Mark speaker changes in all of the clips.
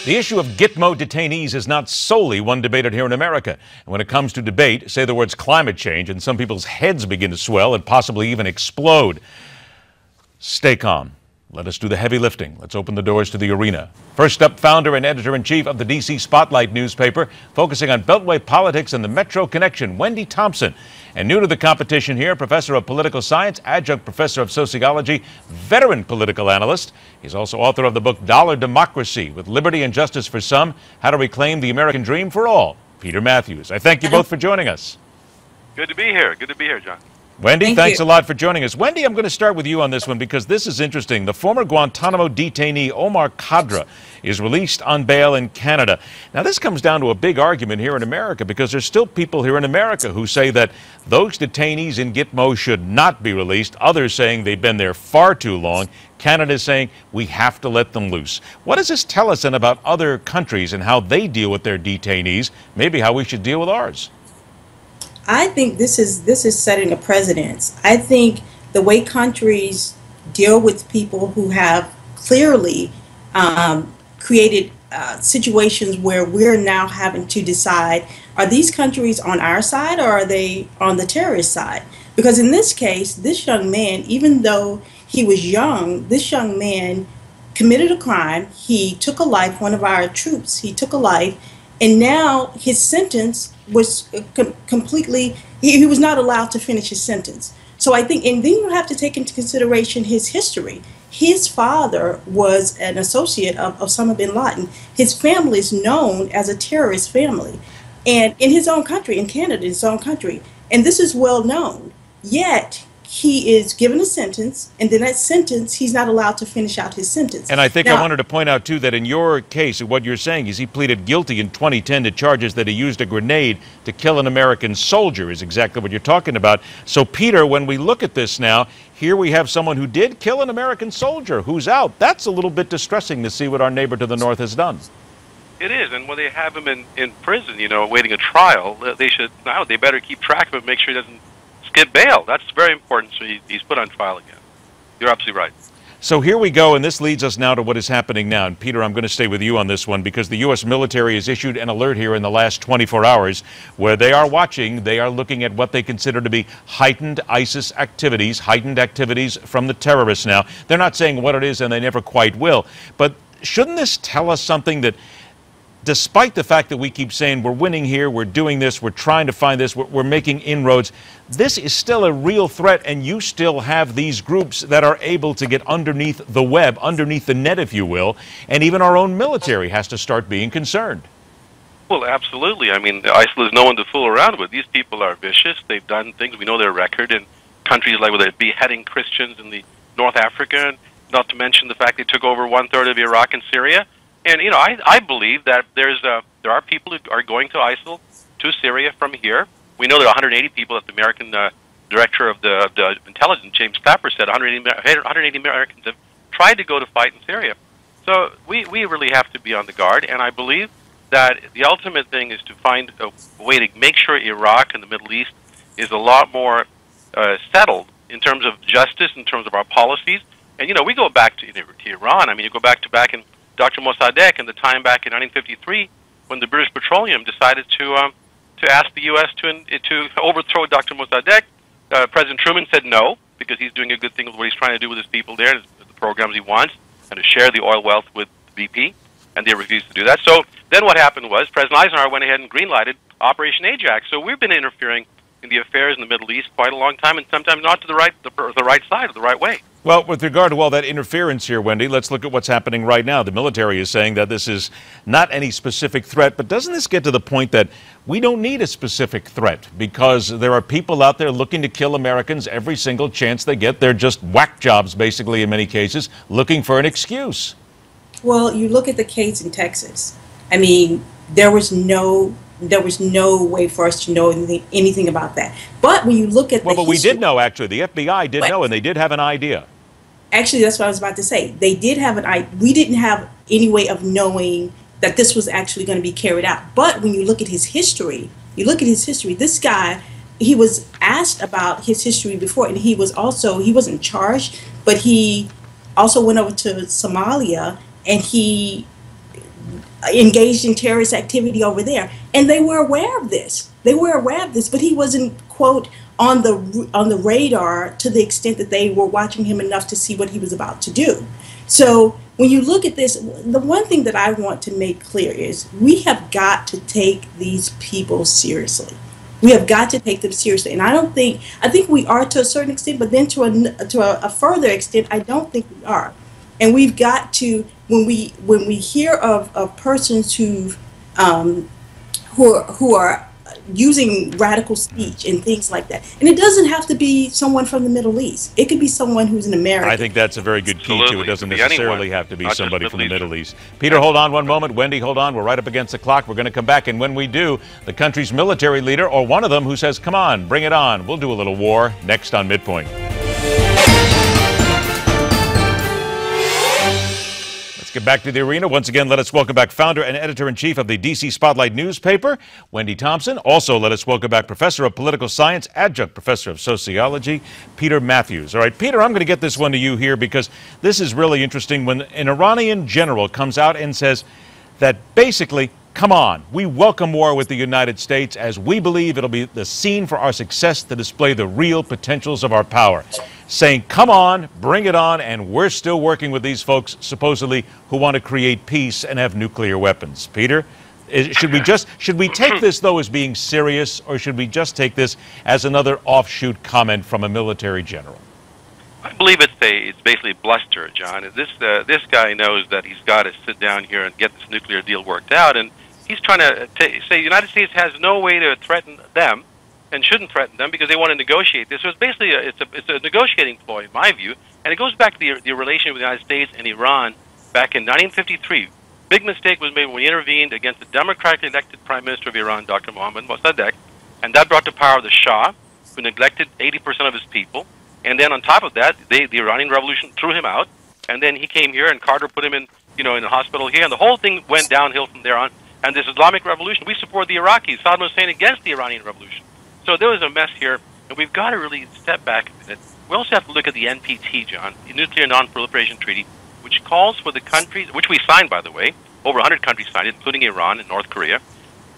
Speaker 1: The issue of Gitmo detainees is not solely one debated here in America. And when it comes to debate, say the words climate change, and some people's heads begin to swell and possibly even explode. Stay calm. Let us do the heavy lifting. Let's open the doors to the arena. First up, founder and editor-in-chief of the D.C. Spotlight newspaper, focusing on Beltway politics and the Metro connection, Wendy Thompson. And new to the competition here, professor of political science, adjunct professor of sociology, veteran political analyst. He's also author of the book Dollar Democracy, With Liberty and Justice for Some, How to Reclaim the American Dream for All. Peter Mathews. I thank you both for joining us.
Speaker 2: Good to be here. Good to be here, John.
Speaker 1: Wendy, thanks a lot for joining us. Wendy, I'm going to start with you on this one because this is interesting. The former Guantanamo detainee Omar Khadra is released on bail in Canada. Now, this comes down to a big argument here in America because there's still people here in America who say that those detainees in Gitmo should not be released. Others saying they've been there far too long. Canada is saying we have to let them loose. What does this tell us then about other countries and how they deal with their detainees? Maybe how we should deal with ours.
Speaker 3: I think this is setting a precedent. I think the way countries deal with people who have clearly created situations where we're now having to decide, are these countries on our side or are they on the terrorist side? Because in this case, this young man, even though he was young, this young man committed a crime. He took a life, one of our troops, he took a life, and now his sentence was completely, he was not allowed to finish his sentence. So I think, and then you have to take into consideration his history. His father was an associate of Osama bin Laden. His family is known as a terrorist family, and in his own country, in Canada, his own country, and this is well known. Yet he is given a sentence, and then that sentence, he's not allowed to finish out his sentence.
Speaker 1: And I think I wanted to point out, too, that in your case, what you're saying is he pleaded guilty in 2010 to charges that he used a grenade to kill an American soldier, is exactly what you're talking about. So, Peter, when we look at this now, here we have someone who did kill an American soldier who's out. That's a little bit distressing to see what our neighbor to the north has done.
Speaker 2: It is, and when they have him in prison, you know, awaiting a trial, they better keep track of it, make sure he doesn't skip bail. That's very important, so he's put on trial again. You're absolutely right.
Speaker 1: So here we go, and this leads us now to what is happening now. And Peter, I'm going to stay with you on this one because the U.S. military has issued an alert here in the last 24 hours where they are watching, they are looking at what they consider to be heightened ISIS activities, heightened activities from the terrorists now. They're not saying what it is, and they never quite will. But shouldn't this tell us something that despite the fact that we keep saying we're winning here, we're doing this, we're trying to find this, we're making inroads, this is still a real threat, and you still have these groups that are able to get underneath the web, underneath the net, if you will, and even our own military has to start being concerned.
Speaker 2: Well, absolutely. I mean, ISIL is no one to fool around with. These people are vicious. They've done things. We know their record in countries like where they're beheading Christians in the North Africa, and not to mention the fact they took over 1/3 of Iraq and Syria. And, you know, I believe that there are people who are going to ISIL, to Syria from here. We know there are 180 people that the American director of the intelligence, James Clapper, said 180 Americans have tried to go to fight in Syria. So we really have to be on the guard, and I believe that the ultimate thing is to find a way to make sure Iraq and the Middle East is a lot more settled in terms of justice, in terms of our policies. And, you know, we go back to Iran. I mean, you go back to Dr. Mossadegh and the time back in 1953 when the British Petroleum decided to ask the U.S. to overthrow Dr. Mossadegh. President Truman said no, because he's doing a good thing with what he's trying to do with his people there, the programs he wants, and to share the oil wealth with BP, and they refused to do that. So then what happened was President Eisenhower went ahead and green-lighted Operation Ajax. So we've been interfering in the affairs in the Middle East quite a long time, and sometimes not to the right side or the right way.
Speaker 1: Well, with regard to all that interference here, Wendy, let's look at what's happening right now. The military is saying that this is not any specific threat, but doesn't this get to the point that we don't need a specific threat because there are people out there looking to kill Americans every single chance they get? They're just whack jobs, basically, in many cases, looking for an excuse.
Speaker 3: Well, you look at the case in Texas. I mean, there was no way for us to know anything about that. But when you look at the
Speaker 1: but we did know, actually. The FBI did know, and they did have an idea.
Speaker 3: Actually, that's what I was about to say. They did have an idea. We didn't have any way of knowing that this was actually going to be carried out. But when you look at his history, this guy, he was asked about his history before, and he wasn't charged, but he also went over to Somalia, and he engaged in terrorist activity over there, and they were aware of this. They were aware of this, but he wasn't, quote, on the radar to the extent that they were watching him enough to see what he was about to do. So when you look at this, the one thing that I want to make clear is we have got to take these people seriously. We have got to take them seriously, and I think we are to a certain extent, but then to a further extent, I don't think we are. And we've got to, when we hear of persons who are using radical speech and things like that, and it doesn't have to be someone from the Middle East. It could be someone who's an American.
Speaker 1: I think that's a very good key to it. It doesn't necessarily have to be somebody from the Middle East. Peter, hold on one moment. Wendy, hold on. We're right up against the clock. We're going to come back, and when we do, the country's military leader, or one of them, who says, come on, bring it on. We'll do a little war next on MidPoint. Get back to the arena. Once again, let us welcome back founder and editor-in-chief of the D.C. Spotlight newspaper, Wendy Thompson. Also, let us welcome back professor of political science, adjunct professor of sociology, Peter Mathews. All right, Peter, I'm going to get this one to you here because this is really interesting when an Iranian general comes out and says that basically, come on, we welcome war with the United States as we believe it'll be the scene for our success to display the real potentials of our power. Saying, come on, bring it on, and we're still working with these folks, supposedly, who want to create peace and have nuclear weapons. Peter, should we take this, though, as being serious, or should we just take this as another offshoot comment from a military general?
Speaker 2: I believe it's basically bluster, John. This guy knows that he's got to sit down here and get this nuclear deal worked out, and he's trying to say the United States has no way to threaten them and shouldn't threaten them because they want to negotiate this. So it's basically it's a negotiating ploy, in my view, and it goes back to the relationship with the United States and Iran back in 1953. Big mistake was made when we intervened against the democratically elected Prime Minister of Iran, Dr. Mohammad Mossadegh, and that brought to power the Shah, who neglected 80% of his people. And then on top of that, the Iranian Revolution threw him out, and then he came here, and Carter put him in a hospital here, and the whole thing went downhill from there on. And this Islamic Revolution, we support the Iraqis, Saddam Hussein against the Iranian Revolution. So there was a mess here, and we've got to really step back a minute. We also have to look at the NPT, John, the Nuclear Non-Proliferation Treaty, which calls for the countries, which we signed, by the way, over 100 countries signed it, including Iran and North Korea.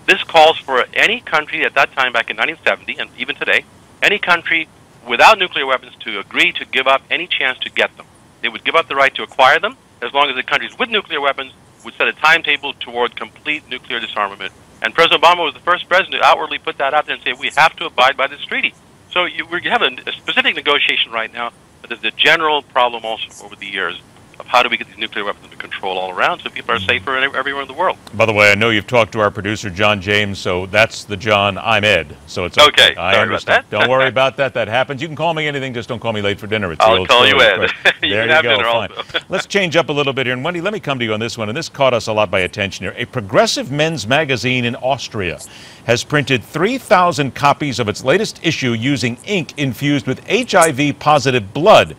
Speaker 2: This calls for any country at that time, back in 1970, and even today, any country without nuclear weapons to agree to give up any chance to get them. They would give up the right to acquire them, as long as the countries with nuclear weapons would set a timetable toward complete nuclear disarmament. And President Obama was the first president to outwardly put that out there and say, we have to abide by this treaty. So you have a specific negotiation right now, but there's a general problem also over the years of how do we get these nuclear weapons under control all around so people are safer everywhere in the world.
Speaker 1: By the way, I know you've talked to our producer, John James, so that's the John, I'm Ed. So it's okay.
Speaker 2: I understand.
Speaker 1: About that. Don't worry about that. That happens. You can call me anything, just don't call me late for dinner. It's
Speaker 2: I'll call you Ed.
Speaker 1: There you go. Fine. Let's change up a little bit here. And Wendy, let me come to you on this one, and this caught us a lot by attention here. A progressive men's magazine in Austria has printed 3,000 copies of its latest issue using ink infused with HIV-positive blood.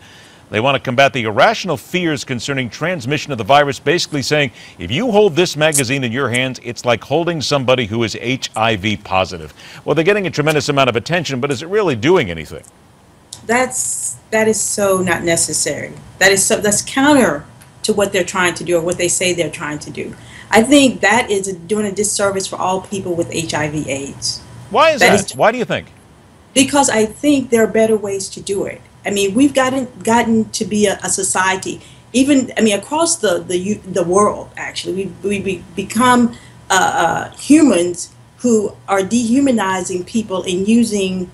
Speaker 1: They want to combat the irrational fears concerning transmission of the virus, basically saying, if you hold this magazine in your hands, it's like holding somebody who is HIV positive. Well, they're getting a tremendous amount of attention, but is it really doing anything?
Speaker 3: That is so not necessary. That's counter to what they're trying to do or what they say they're trying to do. I think that is doing a disservice for all people with HIV/AIDS.
Speaker 1: Why is that? Why do you think?
Speaker 3: Because I think there are better ways to do it. I mean, we've gotten to be a society, even, I mean, across the world, actually. We've become humans who are dehumanizing people and using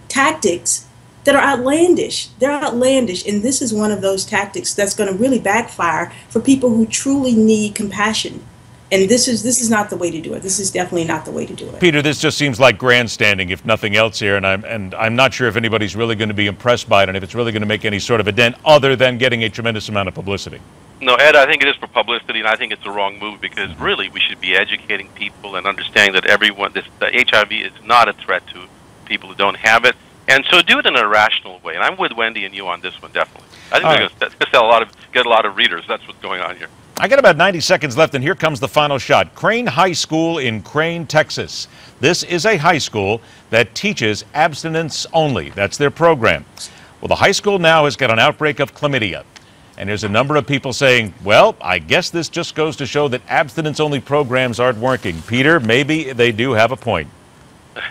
Speaker 3: tactics that are outlandish. They're outlandish, and this is one of those tactics that's going to really backfire for people who truly need compassion. And this is not the way to do it. This is definitely not the way to do it.
Speaker 1: Peter, this just seems like grandstanding, if nothing else here, and I'm not sure if anybody's really going to be impressed by it and if it's really going to make any sort of a dent other than getting a tremendous amount of publicity.
Speaker 2: No, Ed, I think it is for publicity, and I think it's the wrong move because really we should be educating people and understanding that the HIV is not a threat to people who don't have it, and so do it in a rational way. And I'm with Wendy and you on this one, definitely. I think we're going to get a lot of readers. That's what's going on here.
Speaker 1: I got about 90 seconds left, and here comes the final shot. Crane High School in Crane, Texas. This is a high school that teaches abstinence only. That's their program. Well, the high school now has got an outbreak of chlamydia. And there's a number of people saying, well, I guess this just goes to show that abstinence-only programs aren't working. Peter, maybe they do have a point.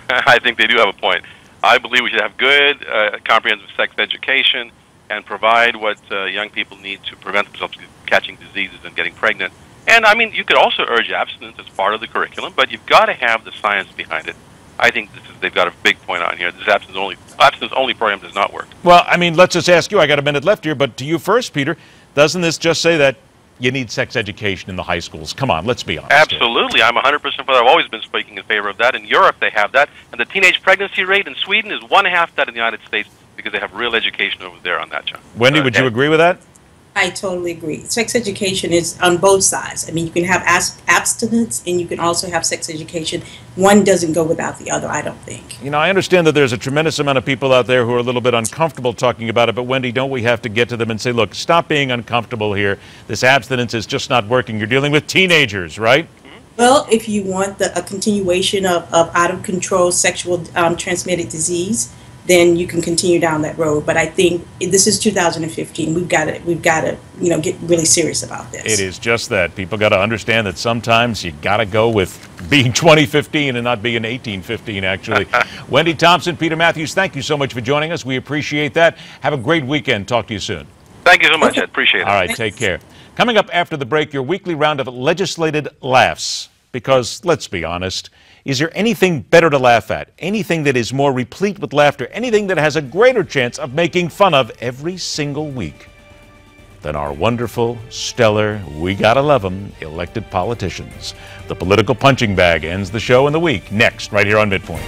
Speaker 2: I think they do have a point. I believe we should have good, comprehensive sex education and provide what young people need to prevent themselves from catching diseases and getting pregnant. And, I mean, you could also urge abstinence as part of the curriculum, but you've got to have the science behind it. I think they've got a big point on here. This abstinence-only program does not work.
Speaker 1: Well, I mean, let's just ask you. I got a minute left here, but to you first, Peter, doesn't this just say that you need sex education in the high schools? Come on, let's be honest.
Speaker 2: Absolutely. I'm 100% for that. I've always been speaking in favor of that. In Europe, they have that. And the teenage pregnancy rate in Sweden is 1/2 that in the United States because they have real education over there on that, John.
Speaker 1: Wendy, would you agree with that?
Speaker 3: I totally agree. Sex education is on both sides. I mean, you can have abstinence and you can also have sex education. One doesn't go without the other, I don't think.
Speaker 1: You know, I understand that there's a tremendous amount of people out there who are a little bit uncomfortable talking about it, but Wendy, don't we have to get to them and say, look, stop being uncomfortable here. This abstinence is just not working. You're dealing with teenagers, right?
Speaker 3: Well, if you want a continuation of out-of-control sexual transmitted disease, then you can continue down that road. But I think this is 2015. We've got to, get really serious about this.
Speaker 1: It is just that. People got to understand that sometimes you got to go with being 2015 and not being 1815, actually. Wendy Thompson, Peter Mathews, thank you so much for joining us. We appreciate that. Have a great weekend. Talk to you soon.
Speaker 2: Thank you so much, Ed. Appreciate it.
Speaker 1: All right, take care. Coming up after the break, your weekly round of legislated laughs. Because, let's be honest, is there anything better to laugh at? Anything that is more replete with laughter? Anything that has a greater chance of making fun of every single week than our wonderful, stellar, we gotta love them, elected politicians? The political punching bag ends the show and the week. Next, right here on MidPoint.